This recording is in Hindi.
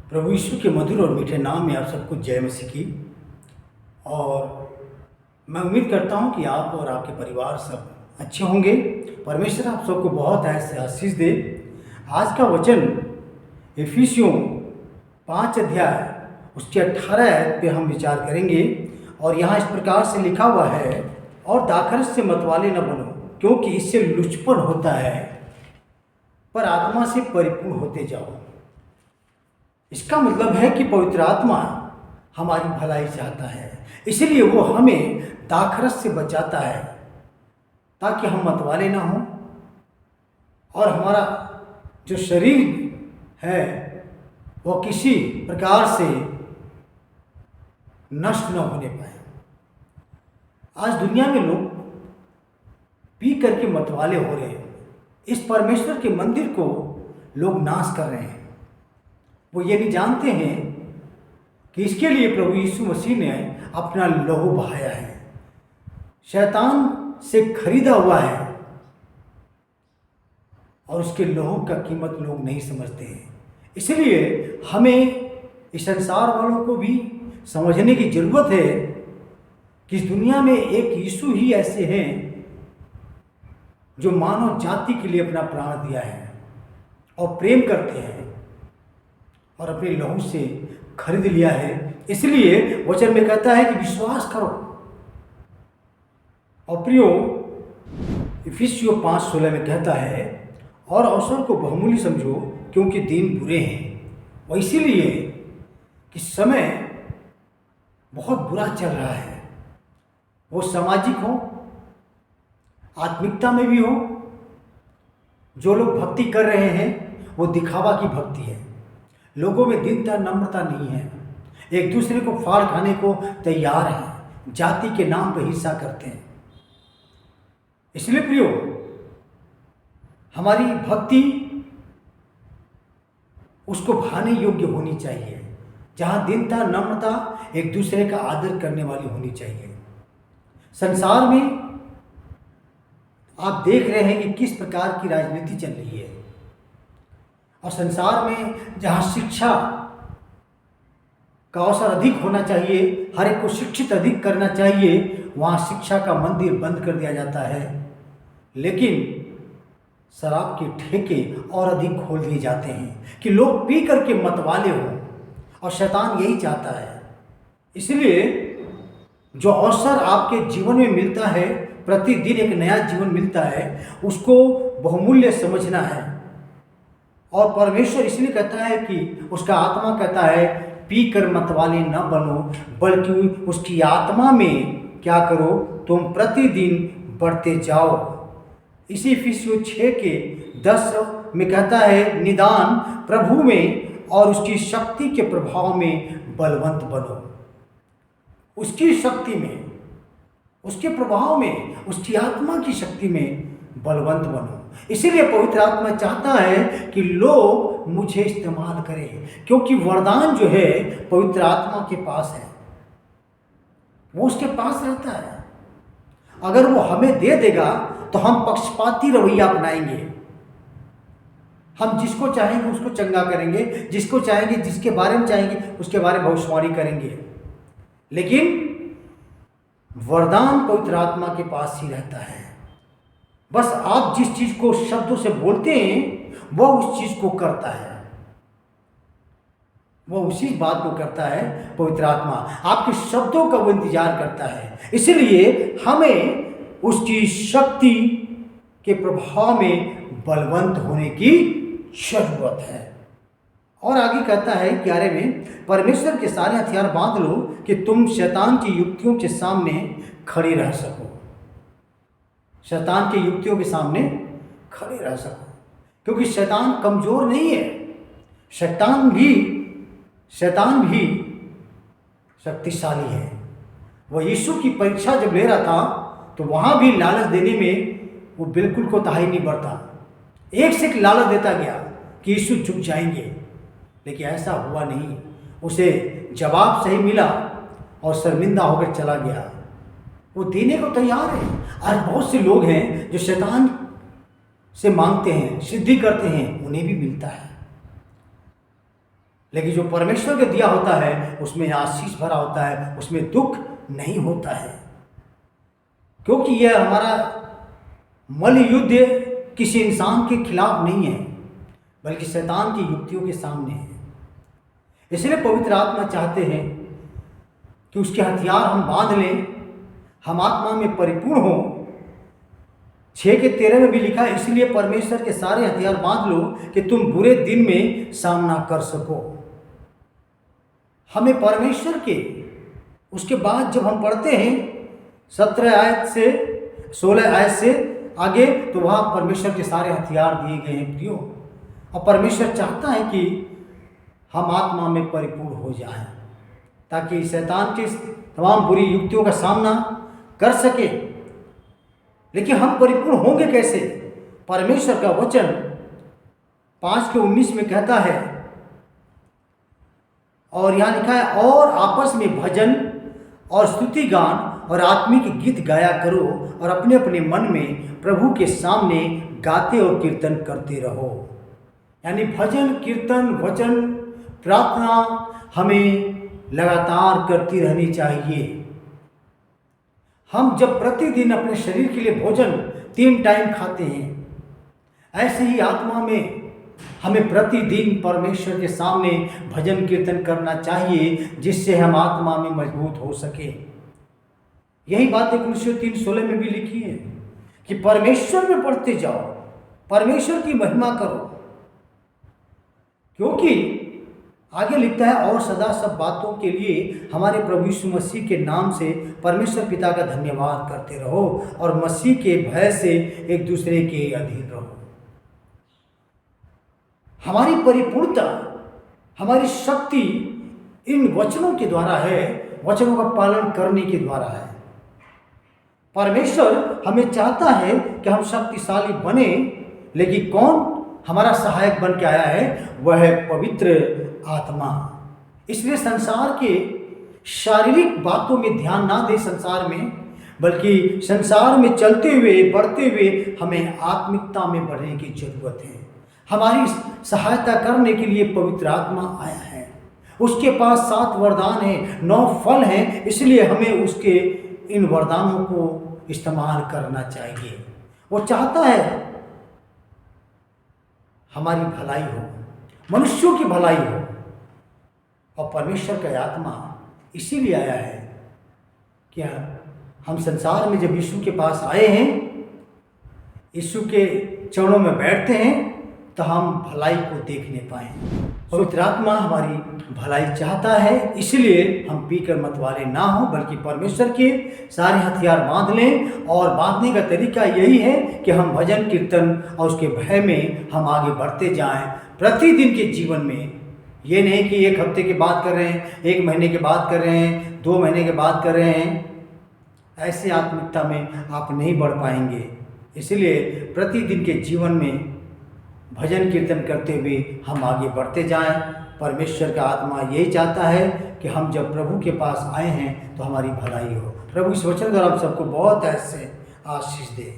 प्रभु यीशु के मधुर और मीठे नाम में आप सबको जय मसीह की। और मैं उम्मीद करता हूं कि आप और आपके परिवार सब अच्छे होंगे। परमेश्वर आप सबको बहुत ऐसे आशीष दे। आज का वचन इफिसियों 5 अध्याय उसके 18 आयत पे हम विचार करेंगे। और यहाँ इस प्रकार से लिखा हुआ है, और दाखरस से मतवाले न बनो, क्योंकि इससे लुचपन होता है, पर आत्मा से परिपूर्ण होते जाओ। इसका मतलब है कि पवित्र आत्मा हमारी भलाई चाहता है, इसलिए वो हमें दाखरस से बचाता है ताकि हम मतवाले ना हों और हमारा जो शरीर है वो किसी प्रकार से नष्ट न होने पाए। आज दुनिया में लोग पी करके मतवाले हो रहे हैं। इस परमेश्वर के मंदिर को लोग नाश कर रहे हैं। वो ये नहीं जानते हैं कि इसके लिए प्रभु यीशु मसीह ने अपना लहू बहाया है, शैतान से खरीदा हुआ है, और उसके लहू का कीमत लोग नहीं समझते हैं। इसलिए हमें इस संसार वालों को भी समझने की जरूरत है कि इस दुनिया में एक यीशु ही ऐसे हैं जो मानव जाति के लिए अपना प्राण दिया है और प्रेम करते हैं और अपने लहू से खरीद लिया है। इसलिए वचन में कहता है कि विश्वास करो। और प्रियो, इफिसियों 5:16 में कहता है, और अवसर को बहुमूल्य समझो, क्योंकि दिन बुरे हैं। वो इसीलिए कि समय बहुत बुरा चल रहा है, वो सामाजिक हो, आत्मिकता में भी हो। जो लोग भक्ति कर रहे हैं वो दिखावा की भक्ति है। लोगों में दीनता नम्रता नहीं है, एक दूसरे को फाड़ खाने को तैयार हैं, जाति के नाम पर हिंसा करते हैं। इसलिए प्रियो, हमारी भक्ति उसको भाने योग्य होनी चाहिए, जहाँ दीनता नम्रता एक दूसरे का आदर करने वाली होनी चाहिए। संसार में आप देख रहे हैं कि किस प्रकार की राजनीति चल रही है, और संसार में जहाँ शिक्षा का अवसर अधिक होना चाहिए, हर एक को शिक्षित अधिक करना चाहिए, वहाँ शिक्षा का मंदिर बंद कर दिया जाता है। लेकिन शराब के ठेके और अधिक खोल दिए जाते हैं कि लोग पी करके मतवाले हों, और शैतान यही चाहता है। इसलिए जो अवसर आपके जीवन में मिलता है, प्रतिदिन एक नया जीवन मिलता है, उसको बहुमूल्य समझना है। और परमेश्वर इसलिए कहता है कि उसका आत्मा कहता है, पी कर मतवाले न बनो, बल्कि उसकी आत्मा में क्या करो, तुम प्रतिदिन बढ़ते जाओ। इसी इफिसियों 6:10 में कहता है, निदान प्रभु में और उसकी शक्ति के प्रभाव में बलवंत बनो। उसकी शक्ति में, उसके प्रभाव में, उसकी आत्मा की शक्ति में बलवंत बनो। इसीलिए पवित्र आत्मा चाहता है कि लोग मुझे इस्तेमाल करें, क्योंकि वरदान जो है पवित्र आत्मा के पास है, वो उसके पास रहता है। अगर वो हमें दे देगा तो हम पक्षपाती रवैया अपनाएंगे। हम जिसको चाहेंगे उसको चंगा करेंगे, जिसको चाहेंगे, जिसके बारे में चाहेंगे उसके बारे में भविष्यवाणी करेंगे। लेकिन वरदान पवित्र आत्मा के पास ही रहता है। बस आप जिस चीज को शब्दों से बोलते हैं वह उस चीज को करता है, वह उसी बात को करता है। पवित्र आत्मा आपके शब्दों का वो इंतजार करता है। इसलिए हमें उसकी शक्ति के प्रभाव में बलवंत होने की जरूरत है। और आगे कहता है 11 में, परमेश्वर के सारे हथियार बांध लो कि तुम शैतान की युक्तियों के सामने खड़े रह सको। शैतान की युक्तियों के सामने खड़े रह सको, क्योंकि शैतान कमजोर नहीं है। शैतान भी शक्तिशाली है। वह यीशु की परीक्षा जब ले रहा था तो वहाँ भी लालच देने में वो बिल्कुल कोताही नहीं बरता। एक से एक लालच देता गया कि यीशु झुक जाएंगे, लेकिन ऐसा हुआ नहीं। उसे जवाब सही मिला और शर्मिंदा होकर चला गया। वो देने को तैयार है। आज बहुत से लोग हैं जो शैतान से मांगते हैं, सिद्धि करते हैं, उन्हें भी मिलता है। लेकिन जो परमेश्वर के दिया होता है उसमें आशीष भरा होता है, उसमें दुख नहीं होता है, क्योंकि यह हमारा मल युद्ध किसी इंसान के खिलाफ नहीं है, बल्कि शैतान की युक्तियों के सामने है। इसलिए पवित्र आत्मा चाहते हैं कि उसके हथियार हम बांध लें, हम आत्मा में परिपूर्ण हो। 6:13 में भी लिखा है, इसलिए परमेश्वर के सारे हथियार बांध लो कि तुम बुरे दिन में सामना कर सको। हमें परमेश्वर के, उसके बाद जब हम पढ़ते हैं 17 आयत से 16 आयत से आगे, तो वहाँ परमेश्वर के सारे हथियार दिए गए हैं प्रियो। और परमेश्वर चाहता है कि हम आत्मा में परिपूर्ण हो जाएं, ताकि शैतान की तमाम बुरी युक्तियों का सामना कर सके। लेकिन हम परिपूर्ण होंगे कैसे? परमेश्वर का वचन 5:19 में कहता है, और यहाँ लिखा है, और आपस में भजन और स्तुति गान और आत्मिक गीत गाया करो और अपने अपने मन में प्रभु के सामने गाते और कीर्तन करते रहो। यानी भजन, कीर्तन, वचन, प्रार्थना हमें लगातार करती रहनी चाहिए। हम जब प्रतिदिन अपने शरीर के लिए भोजन 3 टाइम खाते हैं, ऐसे ही आत्मा में हमें प्रतिदिन परमेश्वर के सामने भजन कीर्तन करना चाहिए, जिससे हम आत्मा में मजबूत हो सके। यही बात कुलुस्सियों 3:16 में भी लिखी है कि परमेश्वर में पढ़ते जाओ, परमेश्वर की महिमा करो, क्योंकि आगे लिखता है, और सदा सब बातों के लिए हमारे प्रभु यीशु मसीह के नाम से परमेश्वर पिता का धन्यवाद करते रहो और मसीह के भय से एक दूसरे के अधीन रहो। हमारी परिपूर्णता, हमारी शक्ति इन वचनों के द्वारा है, वचनों का पालन करने के द्वारा है। परमेश्वर हमें चाहता है कि हम शक्तिशाली बने, लेकिन कौन हमारा सहायक बन के आया है? वह है पवित्र आत्मा। इसलिए संसार के शारीरिक बातों में ध्यान ना दे संसार में, बल्कि संसार में चलते हुए, बढ़ते हुए हमें आत्मिकता में बढ़ने की जरूरत है। हमारी सहायता करने के लिए पवित्र आत्मा आया है। उसके पास 7 वरदान हैं, 9 फल हैं, इसलिए हमें उसके इन वरदानों को इस्तेमाल करना चाहिए। वो चाहता है हमारी भलाई हो, मनुष्यों की भलाई हो, और परमेश्वर का आत्मा इसीलिए आया है कि हम संसार में जब यीशु के पास आए हैं, यीशु के चरणों में बैठते हैं, तो हम भलाई को देखने पाएं। पवित्र आत्मा हमारी भलाई चाहता है, इसलिए हम पीकर मतवाले ना हो, बल्कि परमेश्वर के सारे हथियार बांध लें। और बांधने का तरीका यही है कि हम भजन कीर्तन और उसके भय में हम आगे बढ़ते जाएं प्रतिदिन के जीवन में। ये नहीं कि 1 हफ्ते के बाद कर रहे हैं, 1 महीने के बाद कर रहे हैं, 2 महीने के बाद कर रहे हैं, ऐसे आत्मिकता में आप नहीं बढ़ पाएंगे। इसलिए प्रतिदिन के जीवन में भजन कीर्तन करते हुए हम आगे बढ़ते जाएं। परमेश्वर का आत्मा यही चाहता है कि हम जब प्रभु के पास आए हैं तो हमारी भलाई हो। प्रभु इस वचन द्वारा हम सबको बहुत ऐसे आशीष दे।